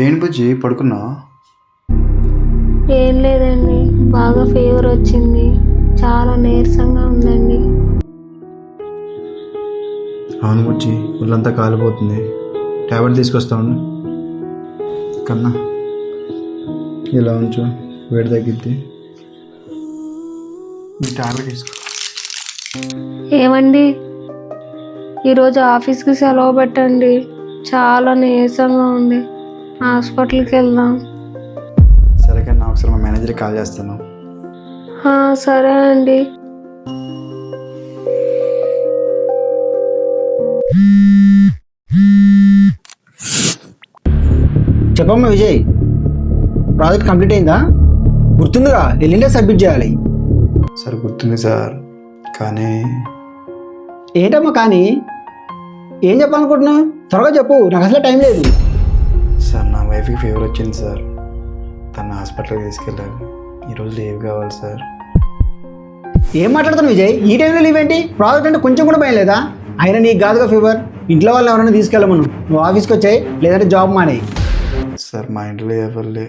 ఏంటి బుజ్జి పడుకున్నా? ఏం లేదండి, బాగా ఫీవర్ వచ్చింది, చాలా నీరసంగా ఉందండి. అవును బుజ్జి, ఒళ్ళంతా కాలిపోతుంది. ట్యాబ్లెట్ తీసుకొస్తా ఉండు. కన్నా ఇలా ఉంచు, వేడి తగ్గిద్ది. ఈ ట్యాబ్లెట్ తీసుకో. ఏమండి, ఈరోజు ఆఫీస్కి సెలవు పెట్టండి, చాలా నీరసంగా ఉంది, హాస్పిటల్కి వెళ్దాం. సరే కన్నా, ఒకసారి మా మేనేజర్కి కాల్ చేస్తాను. సరే అండి. చెప్పమ్మా విజయ్, ప్రాజెక్ట్ కంప్లీట్ అయిందా? గుర్తుందిగా, ఎల్లుండే సబ్మిట్ చేయాలి. సార్ గుర్తుంది సార్, కానీ ఏంటమ్మా కానీ ఏం చెప్పాలనుకుంటున్నావు? త్వరగా చెప్పు, నాకు అసలు టైం లేదు. సార్ నా వైఫ్కి ఫీవర్ వచ్చింది సార్, తను హాస్పిటల్కి తీసుకెళ్ళాలి. ఈరోజు లీవ్ కావాలి సార్. ఏం మాట్లాడుతున్నావు విజయ్? ఈ టైంలో లీవ్ ఏంటి? ప్రాజెక్ట్ అంటే కొంచెం కూడా భయం లేదా? అయినా నీకు కాదుగా ఫీవర్, ఇంట్లో వాళ్ళని ఎవరైనా తీసుకెళ్ళమను. నువ్వు ఆఫీస్కి వచ్చాయి, లేదంటే జాబ్ మానేయి. సార్ మా ఇంట్లో ఎవరు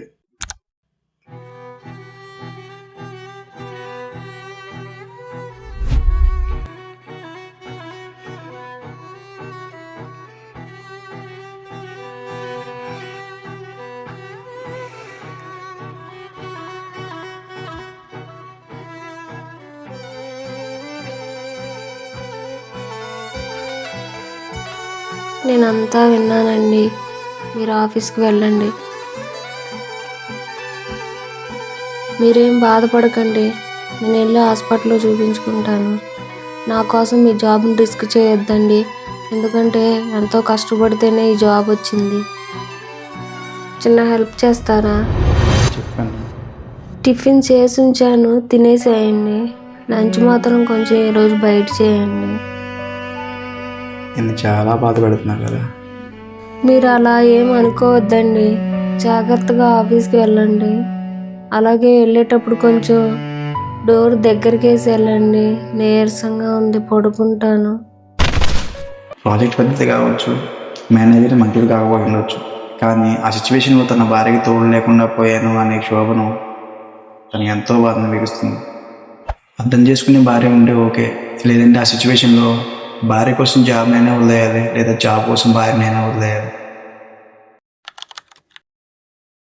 నేనంతా విన్నానండి, మీరు ఆఫీస్కి వెళ్ళండి. మీరేం బాధపడకండి, నేను వెళ్ళి హాస్పిటల్లో చూపించుకుంటాను. నా కోసం మీ జాబ్ని రిస్క్ చేయొద్దండి, ఎందుకంటే ఎంతో కష్టపడితేనే ఈ జాబ్ వచ్చింది. చిన్న హెల్ప్ చేస్తారా? చెప్పండి. టిఫిన్ చేసి ఉంచాను, తినేసేయండి. లంచ్ మాత్రం కొంచెం ఈరోజు బయట చేయండి. నేను చాలా బాధపడుతున్నా కదా. మీరు అలా ఏం అనుకోవద్దండి, జాగ్రత్తగా ఆఫీస్కి వెళ్ళండి. అలాగే వెళ్ళేటప్పుడు కొంచెం డోర్ దగ్గరికి వేసి వెళ్ళండి, నీరసంగా ఉంది, పడుకుంటాను. ప్రాజెక్ట్ పెద్దది కావచ్చు, మేనేజర్ మంచిది కాకపోయి ఉండొచ్చు, కానీ ఆ సిచ్యువేషన్లో తన భార్యకి తోడు లేకుండా పోయాను అనే క్షోభను తను ఎంతో బాధను మిగుస్తుంది. అర్థం చేసుకునే భార్య ఉంటే ఓకే, లేదంటే ఆ సిచ్యువేషన్లో భార్య కోసం జాబ్నైనా వదిలేయాలి, లేదా జాబ్ కోసం భార్యనైనా వదిలేయాలి.